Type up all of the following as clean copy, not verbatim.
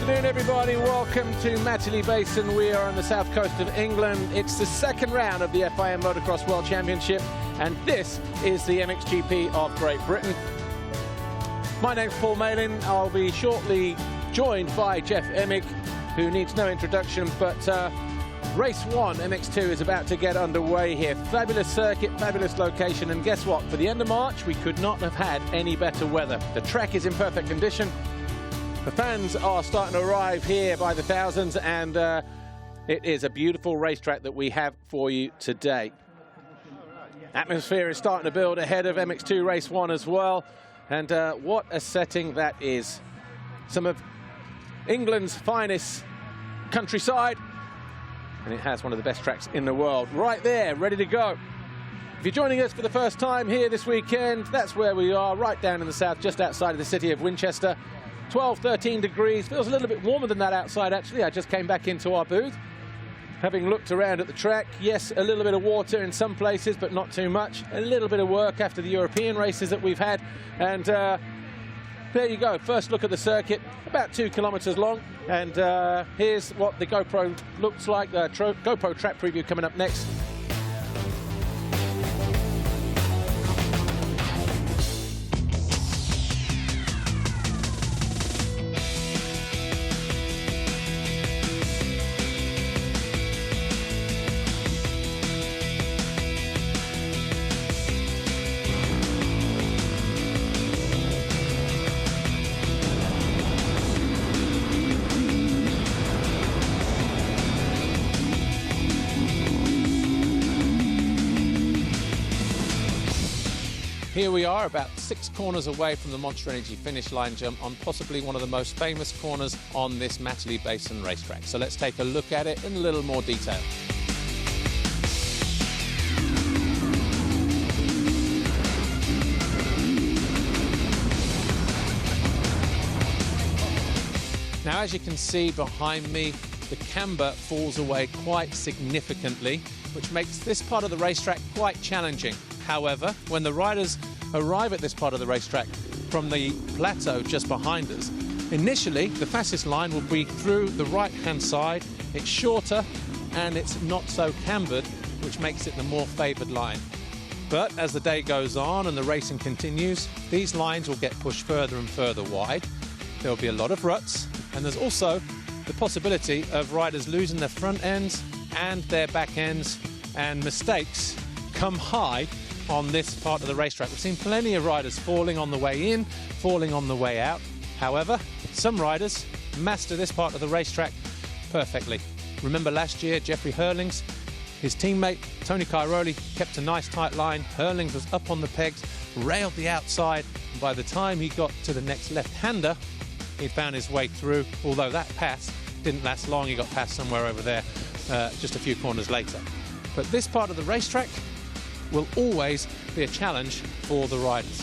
afternoon, everybody. Welcome to Matterley Basin. We are on the south coast of England. It's the second round of the FIM Motocross World Championship, and this is the MXGP of Great Britain. My name's Paul Malin. I'll be shortly joined by Jeff Emig, who needs no introduction, but Race 1, MX2, is about to get underway here. Fabulous circuit, fabulous location, and guess what? For the end of March, we could not have had any better weather. The track is in perfect condition. The fans are starting to arrive here by the thousands, and it is a beautiful racetrack that we have for you today. Atmosphere is starting to build ahead of MX2 Race 1 as well, and what a setting that is. Some of England's finest countryside, and it has one of the best tracks in the world right there, ready to go. If you're joining us for the first time here this weekend, that's where we are, right down in the south, just outside of the city of Winchester. 12, 13 degrees. Feels a little bit warmer than that outside, actually. I just came back into our booth, having looked around at the track. Yes, a little bit of water in some places, but not too much. A little bit of work after the European races that we've had. And there you go. First look at the circuit, about 2 kilometers long. And here's what the GoPro looks like. The GoPro track preview coming up next. Here we are, about 6 corners away from the Monster Energy finish line jump on possibly one of the most famous corners on this Matterley Basin racetrack. So let's take a look at it in a little more detail. Now, as you can see behind me, the camber falls away quite significantly, which makes this part of the racetrack quite challenging. However, when the riders arrive at this part of the racetrack from the plateau just behind us, initially the fastest line will be through the right-hand side. It's shorter and it's not so cambered, which makes it the more favoured line. But as the day goes on and the racing continues, these lines will get pushed further and further wide. There will be a lot of ruts, and there's also the possibility of riders losing their front ends and their back ends, and mistakes come high on this part of the racetrack. We've seen plenty of riders falling on the way in, falling on the way out. However, some riders master this part of the racetrack perfectly. Remember last year, Jeffrey Hurlings, his teammate Tony Cairoli kept a nice tight line. Hurlings was up on the pegs, railed the outside, and by the time he got to the next left-hander, he found his way through, although that pass didn't last long. He got past somewhere over there just a few corners later. But this part of the racetrack will always be a challenge for the riders.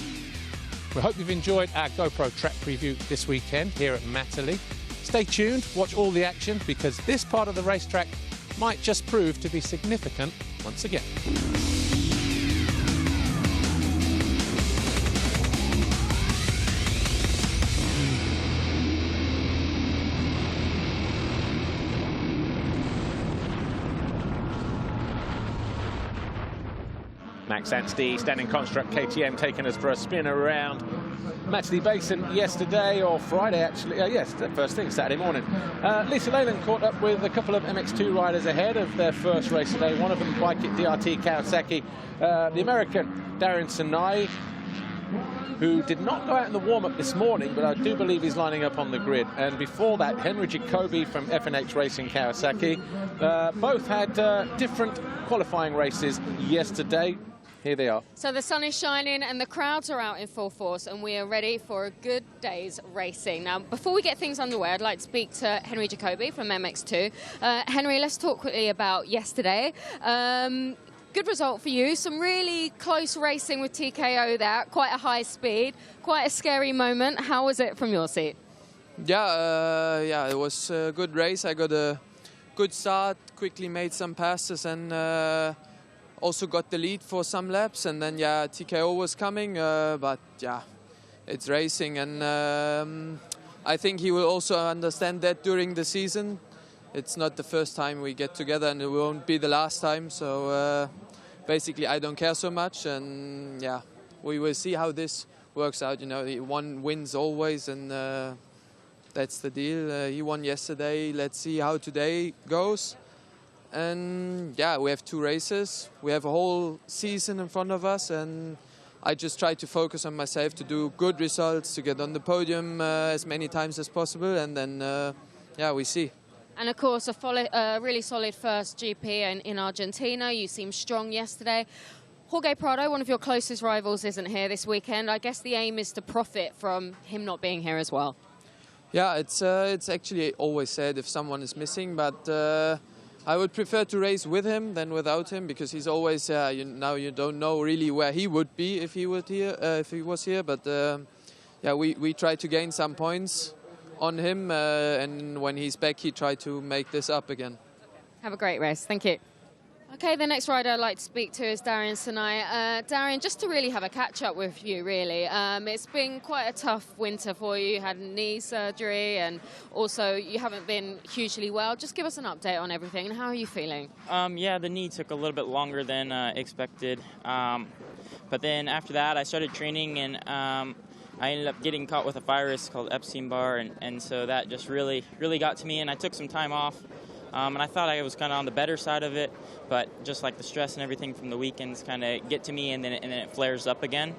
We hope you've enjoyed our GoPro track preview this weekend here at Matterley. Stay tuned, watch all the action, because this part of the racetrack might just prove to be significant once again. Max Anstey, standing construct KTM, taking us for a spin around Matterley Basin yesterday, or Friday actually. Yes, the first thing, Saturday morning. Lisa Leyland caught up with a couple of MX2 riders ahead of their first race today. One of them, Bike at DRT Kawasaki, the American Darren Sanai, who did not go out in the warm-up this morning, but I do believe he's lining up on the grid. And before that, Henry Jacobi from FNH Racing Kawasaki. Both had different qualifying races yesterday. Here they are. So the sun is shining and the crowds are out in full force, and we are ready for a good day's racing. Now, before we get things underway, I'd like to speak to Henry Jacobi from MX2. Henry, let's talk quickly about yesterday. Good result for you. Some really close racing with TKO there, quite a high speed, quite a scary moment. How was it from your seat? Yeah, it was a good race. I got a good start, quickly made some passes, and also got the lead for some laps. And then, yeah, TKO was coming, but yeah, it's racing. And I think he will also understand that during the season. It's not the first time we get together, and it won't be the last time. So basically, I don't care so much, and yeah, we will see how this works out. You know, one wins always, and that's the deal. He won yesterday. Let's see how today goes. And yeah, we have 2 races. We have a whole season in front of us, and I just try to focus on myself to do good results, to get on the podium as many times as possible, and then yeah, we see. And of course, a really solid first GP in Argentina. You seemed strong yesterday. Jorge Prado, one of your closest rivals, isn't here this weekend. I guess the aim is to profit from him not being here as well. Yeah, it's actually always said if someone is missing, but I would prefer to race with him than without him, because he's always now you don't know really where he would be if he was here. But yeah, we try to gain some points on him, and when he's back, he try to make this up again. Have a great race. Thank you. Okay, the next rider I'd like to speak to is Darian Sanai. Darian, just to really have a catch-up with you, really. It's been quite a tough winter for you. You had knee surgery, and also you haven't been hugely well. Just give us an update on everything, and how are you feeling? Yeah, the knee took a little bit longer than expected. But then after that, I started training, and I ended up getting caught with a virus called Epstein-Barr, and so that just really got to me, and I took some time off. And I thought I was kind of on the better side of it, but just like the stress and everything from the weekends kind of get to me, and then it flares up again.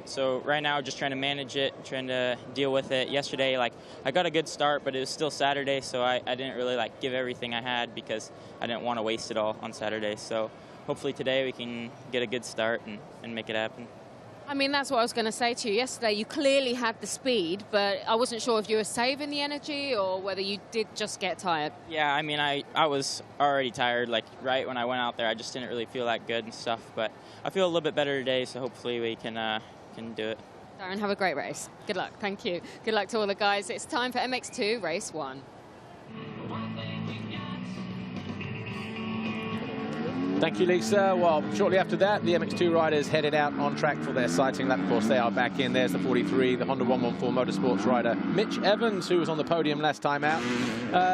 So right now, just trying to manage it, trying to deal with it. Yesterday, like, I got a good start, but it was still Saturday, so I didn't really like give everything I had because I didn't want to waste it all on Saturday. So hopefully today we can get a good start and make it happen. I mean, that's what I was going to say to you. Yesterday, you clearly had the speed, but I wasn't sure if you were saving the energy or whether you did just get tired. Yeah, I mean, I was already tired. Like, right when I went out there, I just didn't really feel that good and stuff. But I feel a little bit better today, so hopefully we can do it. Darren, have a great race. Good luck. Thank you. Good luck to all the guys. It's time for MX2 Race 1. Thank you, Lisa. Well, shortly after that, the MX2 riders headed out on track for their sighting lap. Of course, they are back in. There's the 43, the Honda 114 Motorsports rider, Mitch Evans, who was on the podium last time out.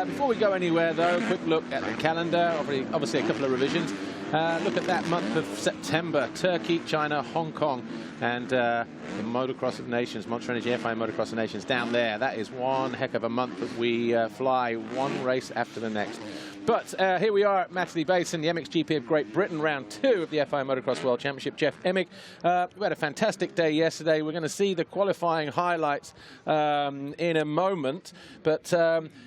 Before we go anywhere, though, a quick look at the calendar. Obviously, a couple of revisions. Look at that month of September. Turkey, China, Hong Kong, and the Motocross of Nations, Monster Energy FI Motocross of Nations down there. That is one heck of a month that we fly one race after the next. But here we are at Matterley Basin, the MXGP of Great Britain, round 2 of the FI Motocross World Championship. Jeff Emig, we had a fantastic day yesterday. We're going to see the qualifying highlights in a moment. But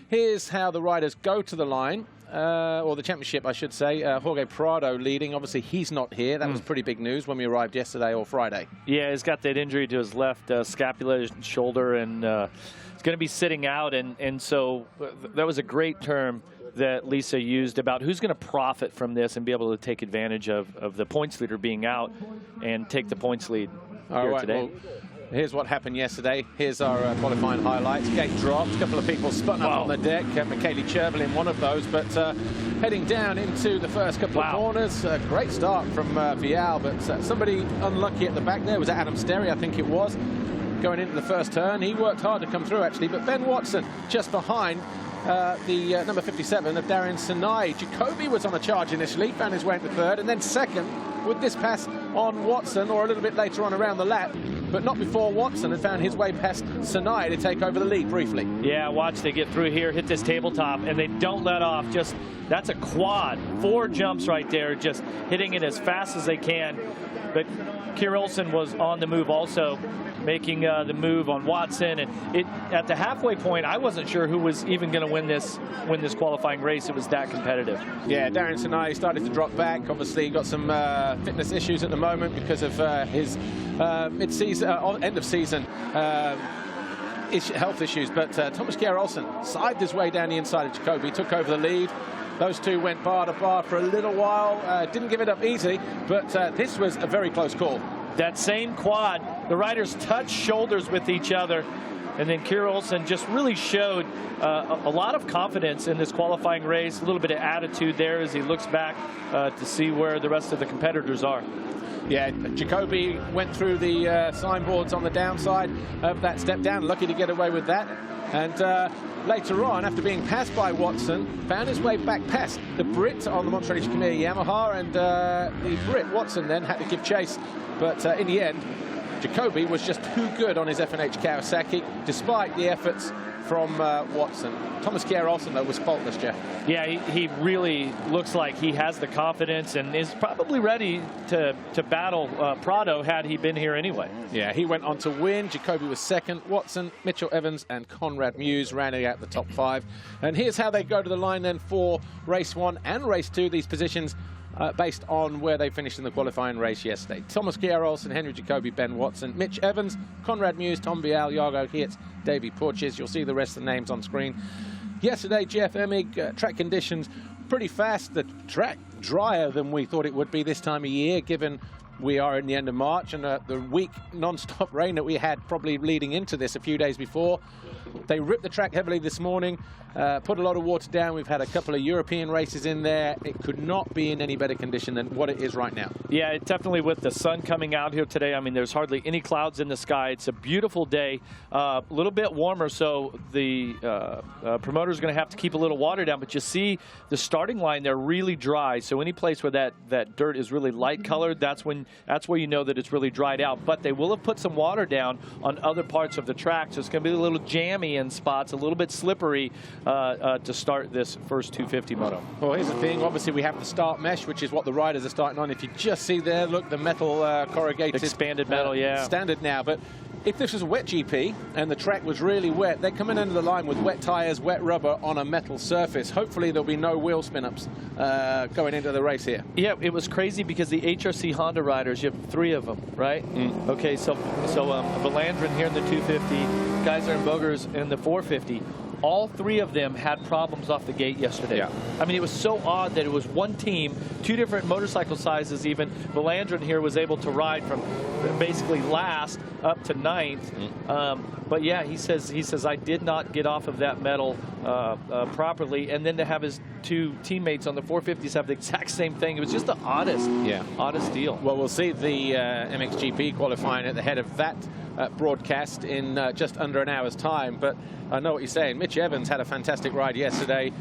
here's how the riders go to the line. Or the championship, I should say. Jorge Prado leading. Obviously, he's not here. That was pretty big news when we arrived yesterday or Friday. Yeah, he's got that injury to his left scapula and shoulder, and he's going to be sitting out. And so that was a great term that Lisa used about who's going to profit from this and be able to take advantage of the points leader being out and take the points lead here today. Well, here's what happened yesterday. Here's our qualifying highlights. Gate dropped. A couple of people spun up on the deck. Michele Chervil in one of those. But heading down into the first couple of corners. Great start from Vial. But somebody unlucky at the back there. Was that Adam Sterry? I think it was. Going into the first turn. He worked hard to come through, actually. But Ben Watson just behind the number 57 of Darian Sanai. Jacobi was on a charge initially. Found his way into third. And then second with this pass on Watson, or a little bit later on around the lap, but not before Watson had found his way past Sanai to take over the lead briefly. Yeah, watch, they get through here, hit this tabletop, and they don't let off. Just, that's a quad. 4 jumps right there, just hitting it as fast as they can. But Kjer Olsen was on the move also, making the move on Watson. And at the halfway point, I wasn't sure who was even going to win this qualifying race. It was that competitive. Yeah, Darian Sanai started to drop back. Obviously, got some fitness issues at the moment because of his mid-season, end-of-season health issues. But Thomas Kjer Olsen sided his way down the inside of Jacobi, took over the lead. Those two went bar to bar for a little while. Didn't give it up easy, but this was a very close call. That same quad, the riders touched shoulders with each other, and then Kjer Olsen just really showed a lot of confidence in this qualifying race, a little bit of attitude there as he looks back to see where the rest of the competitors are. Yeah, Jacobi went through the signboards on the downside of that step down, lucky to get away with that. And later on, after being passed by Watson, found his way back past the Brit on the Monterey Kjer Yamaha, and the Brit, Watson, then had to give chase. But in the end, Jacobi was just too good on his F&H Kawasaki, despite the efforts from Watson. Thomas Kjer Olsen, though, was faultless, Jeff. Yeah, he really looks like he has the confidence and is probably ready to battle Prado had he been here anyway. Yeah, he went on to win. Jacobi was second. Watson, Mitchell Evans, and Conrad Muse rounding out the top 5. And here's how they go to the line then for race 1 and race 2. These positions based on where they finished in the qualifying race yesterday. Thomas Kjer Olsen, Henry Jacobi, Ben Watson, Mitch Evans, Conrad Muse, Tom Vial, Jago Hirtz, Davey Porches. You'll see the rest of the names on screen. Yesterday, Jeff Emig, track conditions pretty fast. The track drier than we thought it would be this time of year, given we are in the end of March, and the weak non-stop rain that we had probably leading into this a few days before. They ripped the track heavily this morning, put a lot of water down. We've had a couple of European races in there. It could not be in any better condition than what it is right now. Yeah, definitely with the sun coming out here today. I mean, there's hardly any clouds in the sky. It's a beautiful day, a little bit warmer, so the promoter's going to have to keep a little water down. But you see the starting line, they're really dry. So any place where that dirt is really light colored, that's where you know that it's really dried out. But they will have put some water down on other parts of the track, so it's going to be a little jammy in spots, a little bit slippery to start this first 250 moto. Well, here's the thing. Obviously, we have the start mesh, which is what the riders are starting on. If you just see there, look, the metal corrugated. Expanded metal, yeah. Standard now. But if this was a wet GP and the track was really wet, they're coming into the line with wet tyres, wet rubber on a metal surface. Hopefully there'll be no wheel spin-ups going into the race here. Yeah, it was crazy because the HRC Honda riders, you have 3 of them, right? Okay, so Valandrin here in the 250, Kaiser and Bogers in the 450. All 3 of them had problems off the gate yesterday. Yeah. I mean, it was so odd that it was one team, 2 different motorcycle sizes even. Valandrin here was able to ride from basically last up to 9th. But yeah, he says I did not get off of that metal properly, and then to have his 2 teammates on the 450s have the exact same thing. It was just the oddest deal. Well, we'll see the MXGP qualifying at the head of that broadcast in just under an hour's time. But I know what you're saying. Mitch Evans had a fantastic ride yesterday.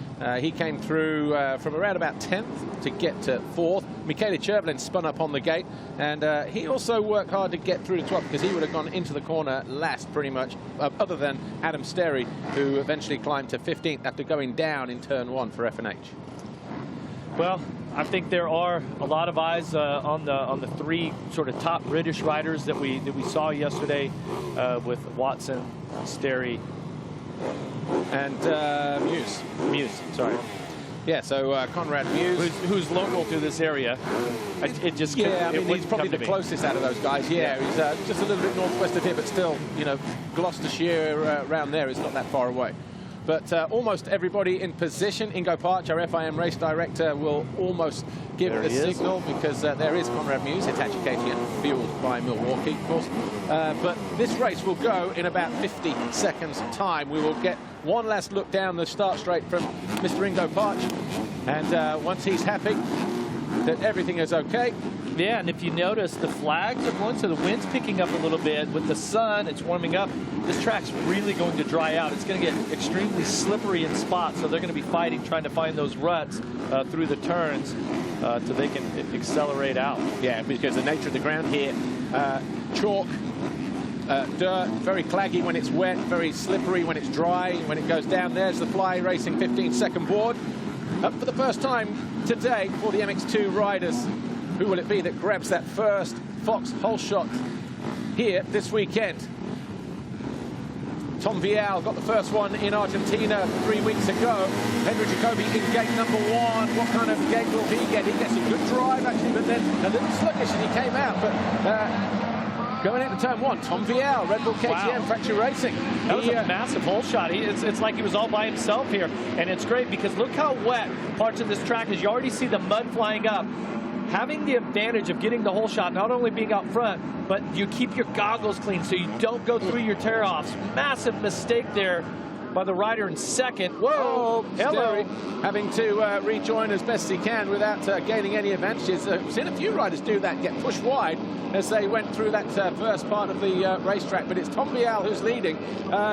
He came through from around about 10th to get to 4th. Michele Chervlin spun up on the gate, and he also worked hard to get through to 12th because he would have gone into the corner last pretty much, other than Adam Sterry, who eventually climbed to 15th after going down in turn 1 for F&H. Well, I think there are a lot of eyes on the 3 sort of top British riders that we saw yesterday with Watson, Sterry, and Muse. Sorry. Yeah, so Conrad Muse, who's local to this area. He's probably the closest out of those guys. Yeah, he's just a little bit northwest of here, but still, you know, Gloucestershire around there is not that far away. But almost everybody in position. Ingo Parch, our FIM race director, will almost give the signal because there is Conrad Muse, Hitachi KTM, fueled by Milwaukee, of course. But this race will go in about 50 seconds time. We will get one last look down the start straight from Mr. Ingo Parch. And once he's happy that everything is okay. Yeah, and if you notice, the flags are blowing, so the wind's picking up a little bit. With the sun, it's warming up. This track's really going to dry out. It's going to get extremely slippery in spots, so they're going to be fighting, trying to find those ruts through the turns so they can accelerate out. Yeah, because the nature of the ground here, chalk, dirt, very claggy when it's wet, very slippery when it's dry. When it goes down, there's the Fly Racing 15-second board. Up for the first time today for the MX2 riders. Who will it be that grabs that first Fox hole shot here this weekend? Tom Vial got the first one in Argentina 3 weeks ago. Henry Jacobi in gate number 1. What kind of gate will he get? He gets a good drive, actually, but then a little sluggish as he came out. But going into turn 1, Tom Vial, Red Bull KTM, Fracture Racing. That was a massive hole shot. It's like he was all by himself here. And it's great because look how wet parts of this track is. You already see the mud flying up. Having the advantage of getting the hole shot, not only being out front, but you keep your goggles clean so you don't go through your tear-offs. Massive mistake there by the rider in second. Whoa, hello. Having to rejoin as best he can without gaining any advantages. I've seen a few riders do that, get pushed wide as they went through that first part of the racetrack, but it's Tom Vial who's leading.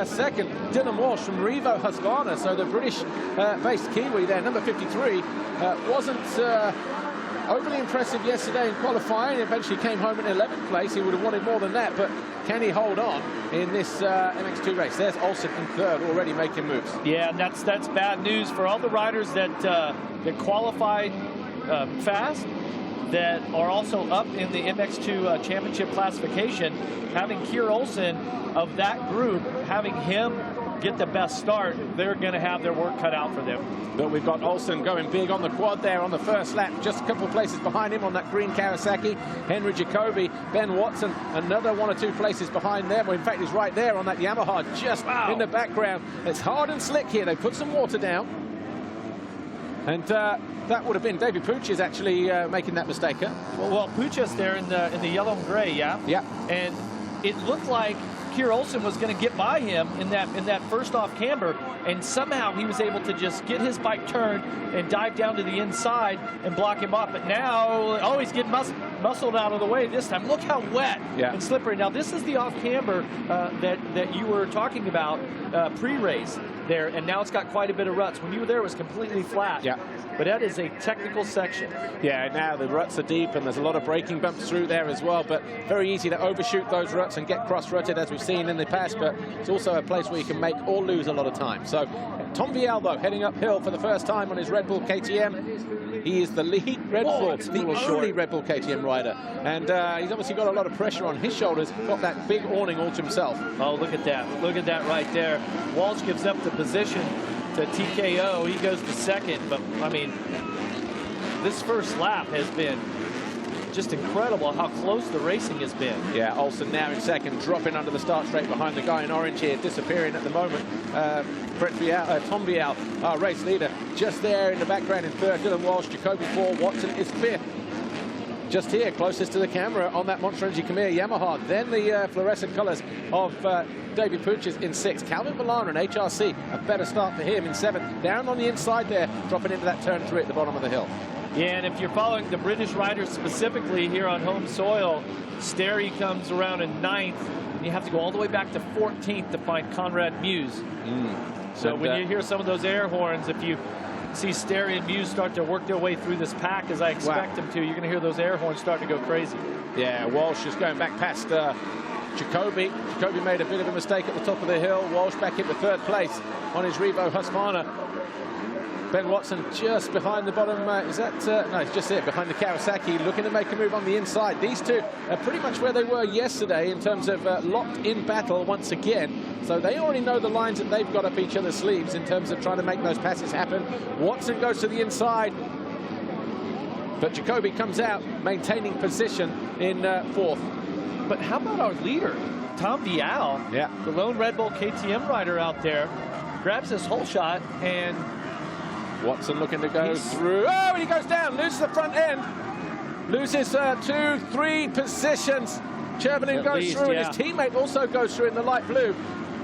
Second, Dylan Walsh from Revo Husqvarna, so the British-based Kiwi there, number 53, wasn't overly impressive yesterday in qualifying. Eventually came home in 11th place. He would have wanted more than that, but can he hold on in this MX2 race? There's Olsen in third, already making moves. Yeah, and that's bad news for all the riders that qualified fast, that are also up in the MX2 championship classification. Having Kjer Olsen of that group, having him get the best start, they're going to have their work cut out for them. But we've got Olsen going big on the quad there on the first lap, just a couple of places behind him on that green Kawasaki. Henry Jacobi, Ben Watson, another 1 or 2 places behind them. Well, in fact, he's right there on that Yamaha, just in the background. It's hard and slick here. They put some water down. And that would have been David Pucci's actually making that mistake. Huh? Well, Pucci's there in the yellow and gray, yeah? Yeah. And it looked like Kjer Olsen was going to get by him in that first off camber, and somehow he was able to just get his bike turned and dive down to the inside and block him off. But now, oh, he's getting muscled out of the way this time. Look how wet and slippery. Now, this is the off camber that you were talking about pre-race there, and now it's got quite a bit of ruts. When you were there, it was completely flat. Yeah. But that is a technical section. Yeah, now the ruts are deep and there's a lot of braking bumps through there as well, but very easy to overshoot those ruts and get cross-rutted as we've seen in the past, but it's also a place where you can make or lose a lot of time. So Tom Vial, though, heading uphill for the first time on his Red Bull KTM. He is the lead Red Bull, the only Red Bull KTM rider. And he's obviously got a lot of pressure on his shoulders, got that big awning all to himself. Oh, look at that. Look at that right there. Walsh gives up the position to TKO. He goes to second, but I mean, this first lap has been just incredible how close the racing has been. Yeah, Olsen now in second, dropping under the start straight behind the guy in orange here, disappearing at the moment. Tom Vial, our race leader, just there in the background in third. Dylan Walsh, Jacobi 4, Watson is fifth. Just here, closest to the camera on that Monster Energy Kjer Yamaha. Then the fluorescent colours of David Pucci's in sixth. Calvin Villana and HRC, a better start for him in seventh. Down on the inside there, dropping into that turn 3 at the bottom of the hill. Yeah, and if you're following the British riders specifically here on home soil, Sterry comes around in 9th, and you have to go all the way back to 14th to find Conrad Muse. So when you hear some of those air horns, if you see Sterry and Muse start to work their way through this pack, as I expect them to, you're going to hear those air horns starting to go crazy. Yeah, Walsh is going back past Jacobi. Jacobi made a bit of a mistake at the top of the hill. Walsh back into third place on his Revo Husqvarna. Ben Watson just behind the bottom. Is that? No, it's just there behind the Kawasaki, looking to make a move on the inside. These two are pretty much where they were yesterday in terms of locked in battle once again. So they already know the lines that they've got up each other's sleeves in terms of trying to make those passes happen. Watson goes to the inside, but Jacobi comes out, maintaining position in fourth. But how about our leader, Tom Vial? Yeah. The lone Red Bull KTM rider out there, grabs his whole shot, and Watson looking to go through. Oh, and he goes down, loses the front end. Loses 2-3 positions. Chervinin goes through, and his teammate also goes through in the light blue.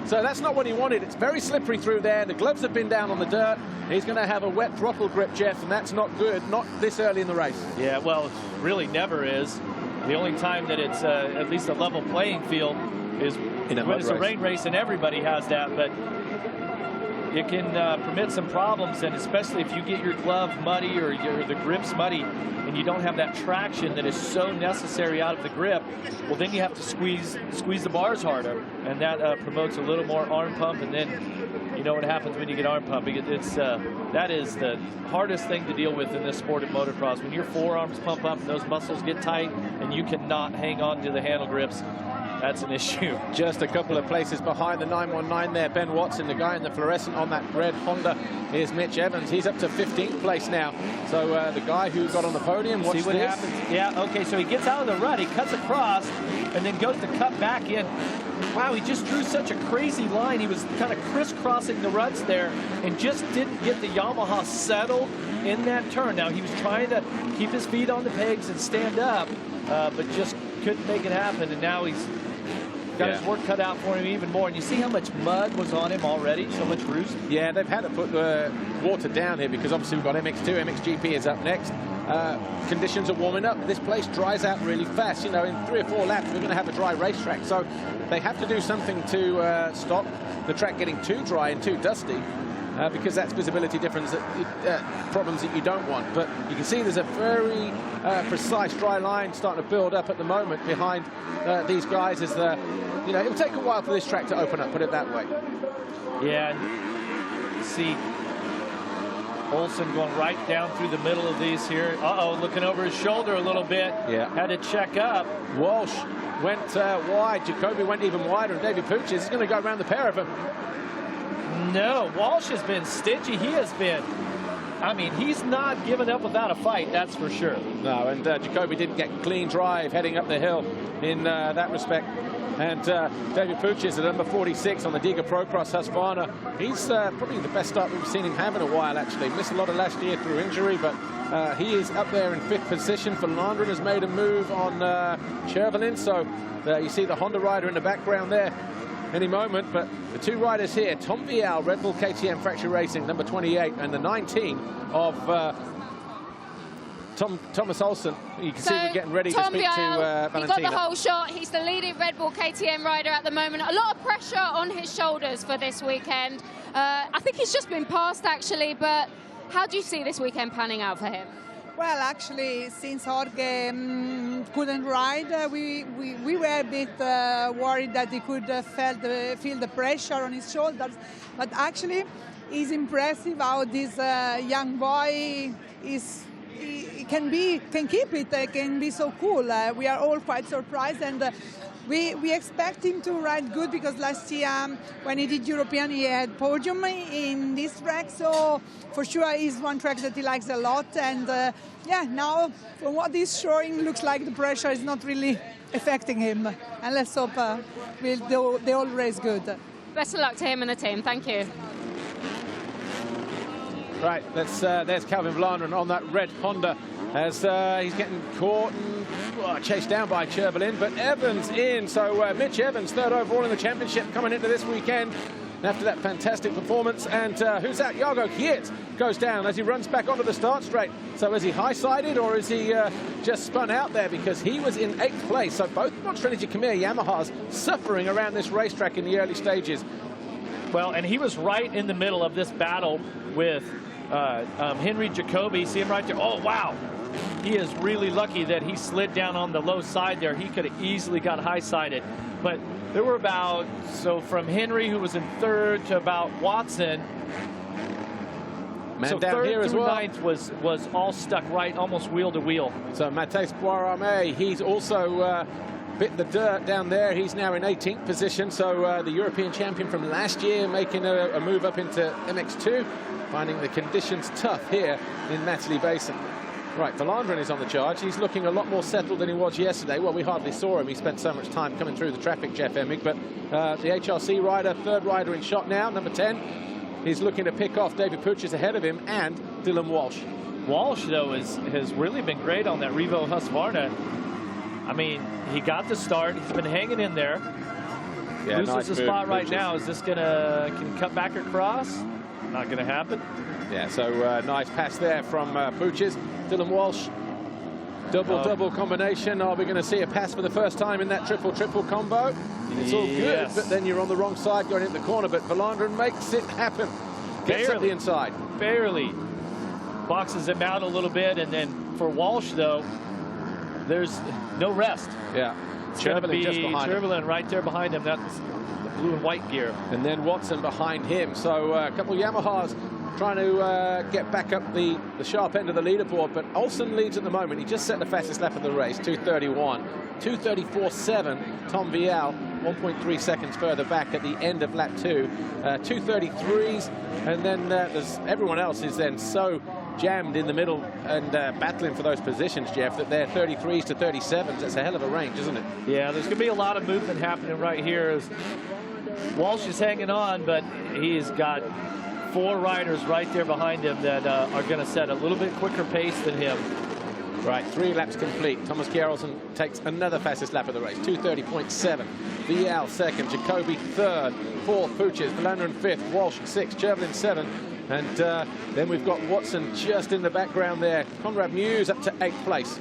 So that's not what he wanted. It's very slippery through there. The gloves have been down on the dirt. He's going to have a wet throttle grip, Jeff, and that's not good, not this early in the race. Yeah, well, it really never is. The only time that it's at least a level playing field is when it's a rain race, and everybody has that. But it can permit some problems, and especially if you get your glove muddy or the grips muddy and you don't have that traction that is so necessary out of the grip, well, then you have to squeeze the bars harder, and that promotes a little more arm pump, and then you know what happens when you get arm pumping. That is the hardest thing to deal with in this sport of motocross. When your forearms pump up and those muscles get tight and you cannot hang on to the handle grips, that's an issue. Just a couple of places behind the 919 there. Ben Watson, the guy in the fluorescent on that red Honda, is Mitch Evans. He's up to 15th place now. So the guy who got on the podium, watch See what happens. Yeah, okay, so he gets out of the rut, he cuts across, and then goes to cut back in. Wow, he just drew such a crazy line. He was kind of crisscrossing the ruts there and just didn't get the Yamaha settled in that turn. Now, he was trying to keep his feet on the pegs and stand up, but just couldn't make it happen, and now he's got his work cut out for him even more. And you see how much mud was on him already, so much roost. Yeah, they've had to put the water down here because obviously we've got MX2, MXGP is up next. Conditions are warming up. This place dries out really fast. You know, in 3 or 4 laps, we're going to have a dry racetrack. So they have to do something to stop the track getting too dry and too dusty. Because that's visibility difference problems that you don't want. But you can see there's a very precise dry line starting to build up at the moment behind these guys. As you know, it'll take a while for this track to open up. Put it that way. Yeah. See Olsen going right down through the middle of these here. Uh-oh, looking over his shoulder a little bit. Yeah. Had to check up. Walsh went wide. Jacobi went even wider, and David Puches is going to go around the pair of them. No, Walsh has been stingy. He has been. I mean, he's not given up without a fight, that's for sure. No, and Jacobi didn't get clean drive heading up the hill in that respect. And David Puches at number 46 on the Diga Procross Husqvarna. He's probably the best start we've seen him have in a while, actually. Missed a lot of last year through injury, but he is up there in 5th position. Verlanderen has made a move on Chervelin, so you see the Honda rider in the background there any moment. But the 2 riders here, Tom Vial, Red Bull KTM Fracture Racing, number 28, and the 19 of Thomas Olsen. You can see we're getting ready to speak to Valentina. He got the whole shot. He's the leading Red Bull KTM rider at the moment. A lot of pressure on his shoulders for this weekend. I think he's just been passed, actually, but how do you see this weekend panning out for him? Well, actually, since Jorge couldn't ride, we were a bit worried that he could feel the pressure on his shoulders. But actually, it's impressive how this young boy can keep it, can be so cool. We are all quite surprised, and we expect him to ride good because last year when he did European, he had podium in this track. So for sure, it's one track that he likes a lot. And yeah, now from what he's showing, looks like the pressure is not really affecting him. And let's hope they all race good. Best of luck to him and the team. Thank you. Right, there's Calvin Vlaanderen on that red Honda as he's getting caught and chased down by Chervelin, but Evans in. So Mitch Evans, 3rd overall in the championship, coming into this weekend after that fantastic performance. And who's that? Jago Kjer goes down as he runs back onto the start straight. So is he high-sided or is he just spun out there? Because he was in 8th place. So both Trinity Kjer Yamahas suffering around this racetrack in the early stages. Well, and he was right in the middle of this battle with Henry Jacobi. See him right there. Oh, wow. He is really lucky that he slid down on the low side there. He could have easily got high-sided. But there were about, so from Henry, who was in 3rd, to about Watson. Man so down 3rd here as through well. 9th was all stuck right, almost wheel to wheel. So Matthijs Boirame, he's also bit the dirt down there. He's now in 18th position. So the European champion from last year making a move up into MX2, finding the conditions tough here in Matterley Basin. Right, Vlaanderen is on the charge. He's looking a lot more settled than he was yesterday. Well, we hardly saw him. He spent so much time coming through the traffic, Jeff Emig. But the HRC rider, 3rd rider in shot now, number 10. He's looking to pick off David Puches ahead of him and Dylan Walsh. Walsh, though, has really been great on that Revo Husqvarna. I mean, he got the start. He's been hanging in there. Yeah, loses nice the spot right now. Is this can cut back across? Not going to happen. Yeah, so nice pass there from Puches. Dylan Walsh, double combination. Are we going to see a pass for the first time in that triple combo? It's all good, but then you're on the wrong side going into the corner. But Vlaanderen makes it happen. Gets up the inside. Barely. Boxes him out a little bit, and then for Walsh, though, there's no rest. Yeah. It's going to be Chervelin right there behind him. That's the blue and white gear. And then Watson behind him. So a couple of Yamahas trying to get back up the sharp end of the leaderboard. But Olsen leads at the moment. He just set the fastest lap of the race, 2:31. 2:34.7, Tom Vial, 1.3 seconds further back at the end of lap 2. 2:33s. And then there's everyone else is then so jammed in the middle and battling for those positions, Jeff, that they're 33s to 37s. That's a hell of a range, isn't it? Yeah, there's going to be a lot of movement happening right here as Walsh is hanging on, but he's got 4 riders right there behind him that are going to set a little bit quicker pace than him. Right, 3 laps complete. Thomas Kjer Olsen takes another fastest lap of the race, 2:30.7. Vial second, Jacobi third, fourth Puches, Verlander in fifth, Walsh sixth, Chervin seven, and then we've got Watson just in the background there. Conrad Muse up to 8th place.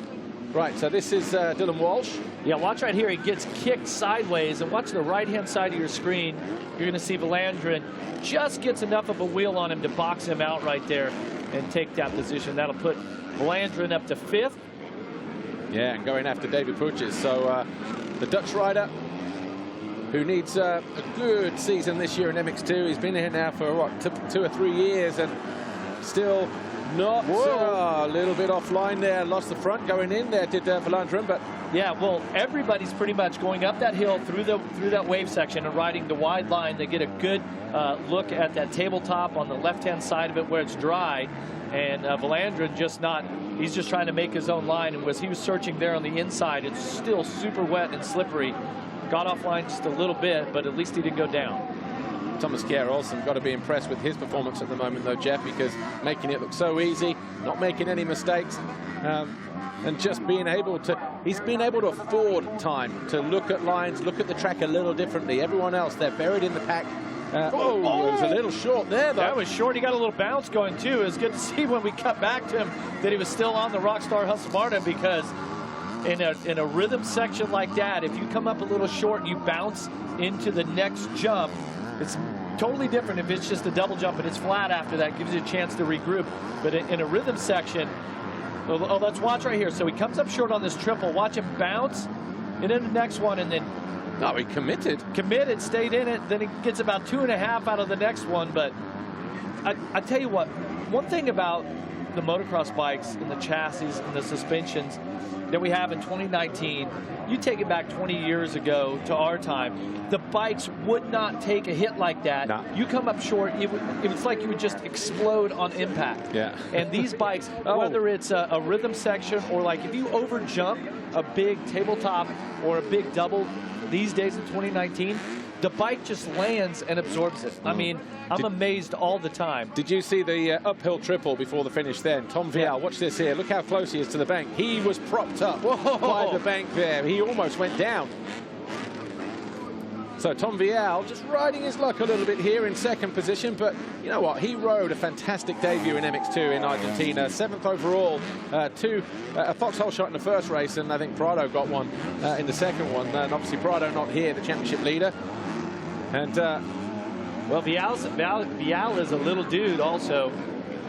Right, so this is Dylan Walsh. Yeah, watch right here. He gets kicked sideways, and watch the right-hand side of your screen. You're going to see Verlander just gets enough of a wheel on him to box him out right there and take that position. That'll put Verlander up to 5th. Yeah, and going after David Puches. So the Dutch rider who needs a good season this year in MX2. He's been here now for, what, 2 or 3 years, and still not a little bit offline there. Lost the front going in there, did Verlander, but yeah, well, everybody's pretty much going up that hill through that wave section and riding the wide line. They get a good look at that tabletop on the left-hand side of it where it's dry, and Verlander he's just trying to make his own line, and he was searching there on the inside, it's still super wet and slippery. Got offline just a little bit, but at least he didn't go down. Thomas Kjer Olsen, got to be impressed with his performance at the moment, though, Jeff, because making it look so easy, not making any mistakes, and just being able to, he's been able to afford time to look at lines, look at the track a little differently. Everyone else, they're buried in the pack. It was a little short there, though. That was short. He got a little bounce going, too. It was good to see when we cut back to him that he was still on the Rockstar Husqvarna, because in a rhythm section like that, if you come up a little short and you bounce into the next jump, it's totally different if it's just a double jump and it's flat after that. Gives you a chance to regroup. But in a rhythm section, let's watch right here. So he comes up short on this triple. Watch him bounce, and then the next one, and then he committed. Stayed in it. Then he gets about 2.5 out of the next one. But I tell you what, one thing about the motocross bikes and the chassis and the suspensions that we have in 2019, you take it back 20 years ago to our time, the bikes would not take a hit like that. No. You come up short, it's like you would just explode on impact. Yeah. And these bikes, whether it's a rhythm section or like if you over jump a big tabletop or a big double these days in 2019, the bike just lands and absorbs it. I mean, I'm amazed all the time. Did you see the uphill triple before the finish then? Tom Vial, watch this here. Look how close he is to the bank. He was propped up by the bank there. He almost went down. So Tom Vial just riding his luck a little bit here in second position, but you know what? He rode a fantastic debut in MX2 in Argentina. 7th overall, a foxhole shot in the first race, and I think Prado got one in the second one. And obviously Prado not here, the championship leader. And well, Vial is a little dude also,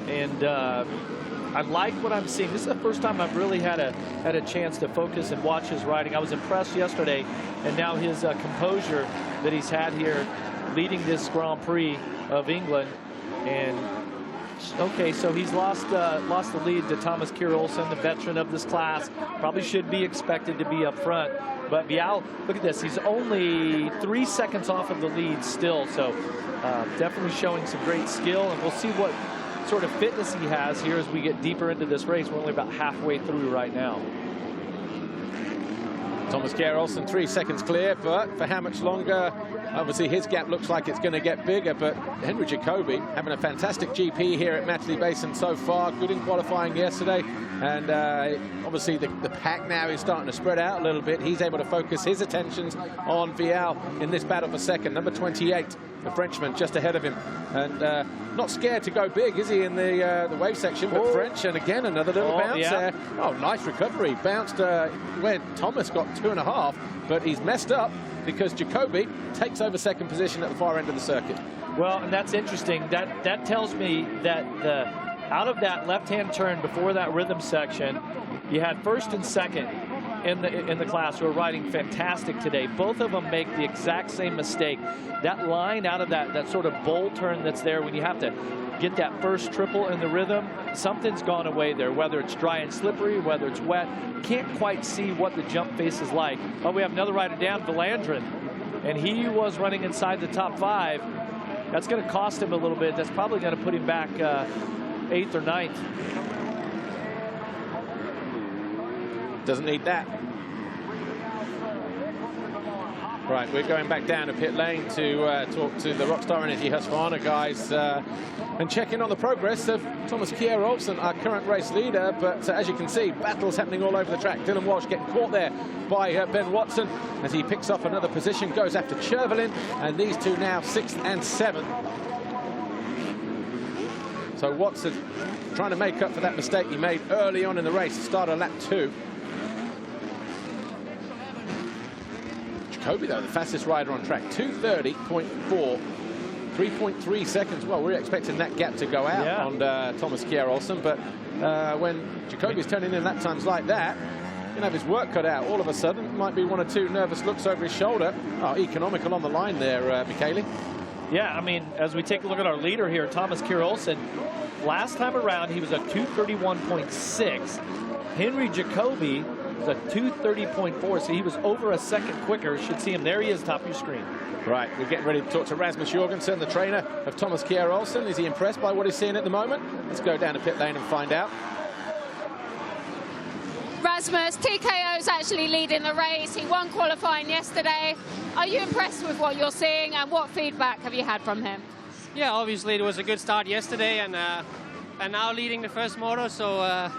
and I like what I'm seeing. This is the first time I've really had a chance to focus and watch his riding. I was impressed yesterday, and now his composure that he's had here leading this Grand Prix of England. And okay, so he's lost the lead to Thomas Kjer Olsen, the veteran of this class. Probably should be expected to be up front. But Vial, look at this. He's only 3 seconds off of the lead still. So definitely showing some great skill. And we'll see what sort of fitness he has here as we get deeper into this race. We're only about halfway through right now. Thomas Kjer Olsen 3 seconds clear, but for how much longer? Obviously his gap looks like it's going to get bigger, but Henry Jacobi having a fantastic GP here at Matterley Basin so far. Good in qualifying yesterday, and obviously the pack now is starting to spread out a little bit. He's able to focus his attentions on Vial in this battle for second. Number 28, the Frenchman, just ahead of him, and not scared to go big, is he, in the wave section? But French, and again another little bounce there. Oh, nice recovery. Bounced where Thomas got 2.5, but he's messed up because Jacobi takes over second position at the far end of the circuit. Well, and that's interesting. That tells me that out of that left-hand turn before that rhythm section, you had first and second in the class who are riding fantastic today. Both of them make the exact same mistake. That line out of that sort of bowl turn that's there when you have to get that first triple in the rhythm, something's gone away there, whether it's dry and slippery, whether it's wet. Can't quite see what the jump face is like. Oh, we have another rider down, Verlander, and he was running inside the top 5. That's going to cost him a little bit. That's probably going to put him back 8th or 9th. Doesn't need that. Right, we're going back down to pit lane to talk to the Rockstar Energy Husqvarna guys and check in on the progress of Thomas Kjer Olsen, our current race leader. But as you can see, battles happening all over the track. Dylan Walsh getting caught there by Ben Watson as he picks up another position, goes after Chervelin, and these two now 6th and 7th. So Watson trying to make up for that mistake he made early on in the race, start of lap 2. Jacobi, though, the fastest rider on track, 2:30.4, 3.3 seconds. Well, we're expecting that gap to go out on Thomas Kjer Olsen, but when Jacobi's turning in lap times like that, he's gonna have his work cut out. All of a sudden, might be one or two nervous looks over his shoulder. Oh, economical on the line there, Michele. Yeah, I mean, as we take a look at our leader here, Thomas Kjer Olsen, last time around, he was a 2:31.6. Henry Jacobi was a 2:30.4, so he was over a second quicker. Should see him. There he is, top of your screen. Right, we're getting ready to talk to Rasmus Jorgensen, the trainer of Thomas Kjer Olsen. Is he impressed by what he's seeing at the moment? Let's go down to pit lane and find out. Rasmus, TKO's actually leading the race. He won qualifying yesterday. Are you impressed with what you're seeing, and what feedback have you had from him? Yeah, obviously it was a good start yesterday, and now leading the first moto, so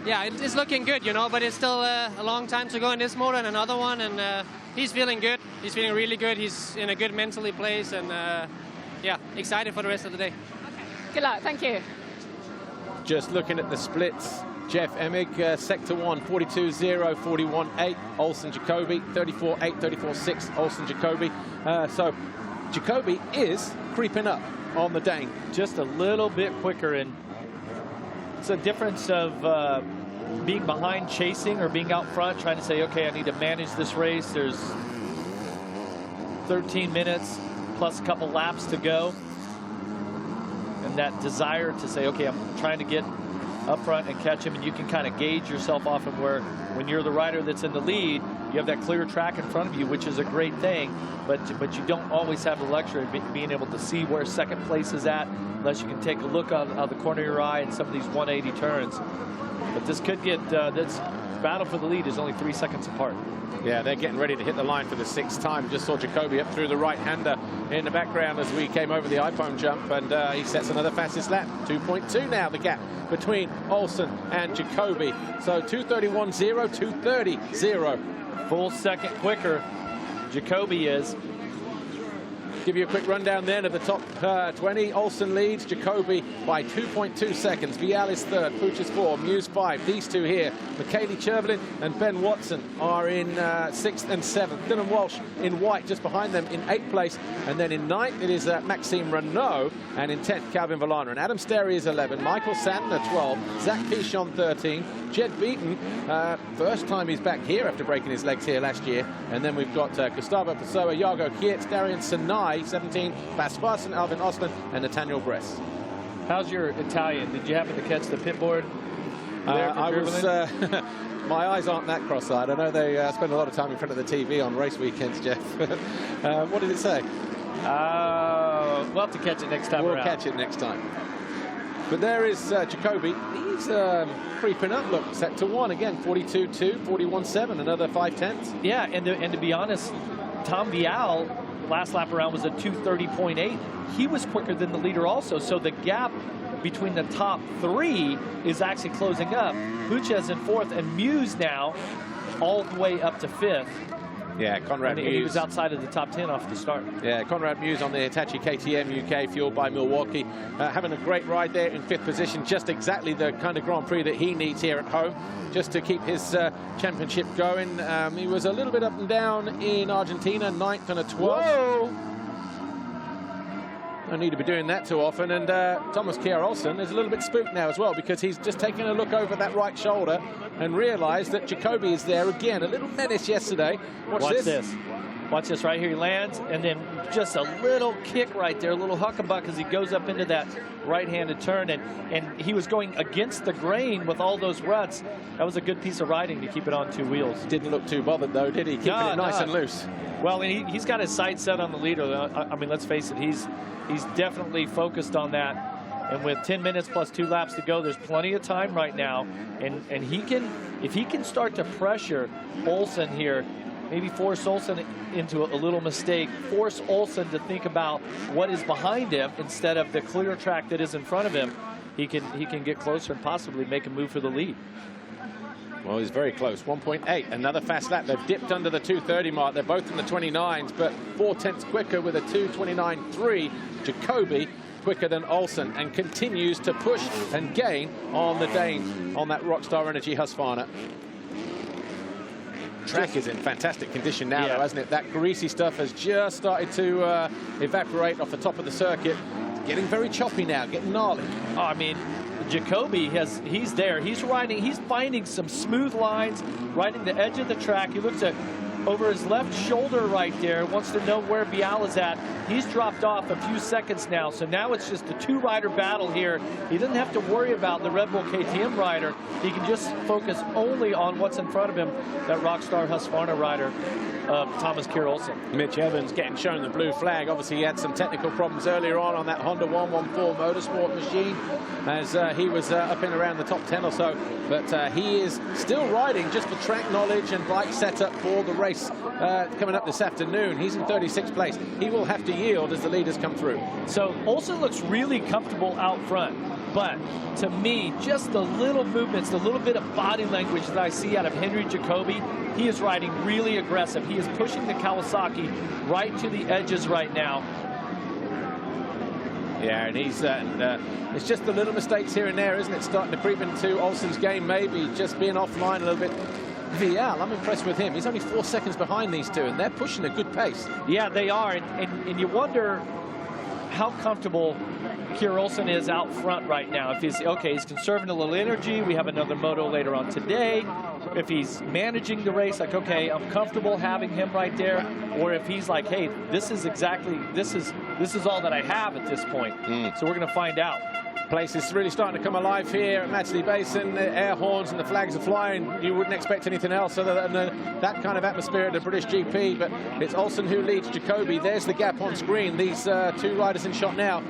yeah, it's looking good, you know, but it's still a long time to go in this moto and another one, and he's feeling good. He's feeling really good. He's in a good mentally place, and yeah, excited for the rest of the day. Okay. Good luck. Thank you. Just looking at the splits. Jeff Emig, Sector 1, 42.0, 41.8. Olsen Jacobi, 34.8, 34.6. Olsen Jacobi. So Jacobi is creeping up on the Dane. Just a little bit quicker, and it's a difference of being behind chasing or being out front trying to say, okay, I need to manage this race. There's 13 minutes plus a couple laps to go. And that desire to say, okay, I'm trying to get up front and catch him, and you can kind of gauge yourself off of where, when you're the rider that's in the lead, you have that clear track in front of you, which is a great thing, but you don't always have the luxury of being able to see where second place is at, unless you can take a look out of the corner of your eye in some of these 180 turns. But this could get, this battle for the lead is only 3 seconds apart. Yeah, they're getting ready to hit the line for the 6th time. Just saw Jacobi up through the right-hander in the background as we came over the iPhone jump, and he sets another fastest lap. 2.2 now, the gap between Olsen and Jacobi. So 2:31.0, 2:30.0. Full second quicker, Jacobi is. Give you a quick rundown then of the top 20. Olsen leads Jacobi by 2.2 seconds. Vial is 3rd, Puch is 4, Muse 5. These two here, Michele Chervelin and Ben Watson, are in 6th and 7th. Dylan Walsh in white just behind them in 8th place. And then in 9th, it is Maxime Renault. And in 10th, Calvin Villana. And Adam Sterry is 11, Michael Santner 12, Zach Pichon 13, Jed Beaton, first time he's back here after breaking his legs here last year. And then we've got Gustavo Pessoa, Jago Kjer, Darian Sinai, 17, Bas Farsen, Alvin Osland, and Nathaniel Bress. How's your Italian? Did you happen to catch the pit board? I was. My eyes aren't that cross-eyed. I know they spend a lot of time in front of the TV on race weekends, Jeff. What did it say? We'll have to catch it next time around. We'll catch it next time. But there is Jacobi. He's creeping up. Look, Sector 1 again, 42.2, 41.7, another 5/10. Yeah, and to be honest, Tom Vial, last lap around was a 2:30.8. He was quicker than the leader also, so the gap between the top 3 is actually closing up. Puches in 4th, and Muse now all the way up to 5th. Yeah, Conrad Muse. He was outside of the top 10 off the start. Yeah, Conrad Muse on the Hitachi KTM UK, fueled by Milwaukee. Having a great ride there in 5th position, just exactly the kind of Grand Prix that he needs here at home, just to keep his championship going. He was a little bit up and down in Argentina, 9th and a 12th. Whoa! No need to be doing that too often. And Thomas Kjer Olsen is a little bit spooked now as well, because he's just taken a look over that right shoulder and realized that Jacobi is there again. A little menace yesterday. Watch this. Watch this right here. He lands, and then just a little kick right there, a little huckabuck as he goes up into that right-handed turn. And he was going against the grain with all those ruts. That was a good piece of riding to keep it on 2 wheels. Didn't look too bothered, though, did he? Keeping it nice and loose. Well, and he's got his sights set on the leader. I mean, let's face it, he's definitely focused on that. And with 10 minutes plus 2 laps to go, there's plenty of time right now. And he can, if he can start to pressure Olsen here, maybe force Olsen into a little mistake, force Olsen to think about what is behind him instead of the clear track that is in front of him. He can get closer and possibly make a move for the lead. Well, he's very close. 1.8, another fast lap. They've dipped under the 2:30 mark. They're both in the 29s, but 4/10 quicker with a 2:29.3. Jacobi quicker than Olsen, and continues to push and gain on the Dane on that Rockstar Energy Husqvarna. Track is in fantastic condition now, though, hasn't it? That greasy stuff has just started to evaporate off the top of the circuit. It's getting very choppy now, getting gnarly. Oh, I mean, Jacobi he's there. He's finding some smooth lines, riding the edge of the track. He looks at over his left shoulder right there, wants to know where Vial is at. He's dropped off a few seconds now, so now it's just a two-rider battle here. He doesn't have to worry about the Red Bull KTM rider. He can just focus only on what's in front of him, that Rockstar Husqvarna rider, Thomas Kjer Olsen. Mitch Evans getting shown the blue flag. Obviously, he had some technical problems earlier on that Honda 114 Motorsport machine as he was up in around the top 10 or so. But he is still riding just for track knowledge and bike setup for the race coming up this afternoon. He's in 36th place. He will have to yield as the leaders come through. So Olsen looks really comfortable out front. But to me, just the little movements, the little bit of body language that I see out of Henry Jacobi, he is riding really aggressive. He is pushing the Kawasaki right to the edges right now. Yeah, and he's it's just the little mistakes here and there, isn't it? Starting to creep into Olsen's game, maybe just being offline a little bit. Vial, I'm impressed with him. He's only 4 seconds behind these two, and they're pushing a good pace. Yeah, they are, and you wonder how comfortable Kjer Olsen is out front right now. If he's conserving a little energy, we have another moto later on today. If he's managing the race, like, okay, I'm comfortable having him right there, or if he's like, hey, this is all that I have at this point. So we're going to find out. Place is really starting to come alive here at Matterley Basin. The air horns and the flags are flying. You wouldn't expect anything else other than that kind of atmosphere at the British GP, but it's Olsen who leads Jacobi. There's the gap on screen. These two riders in shot now.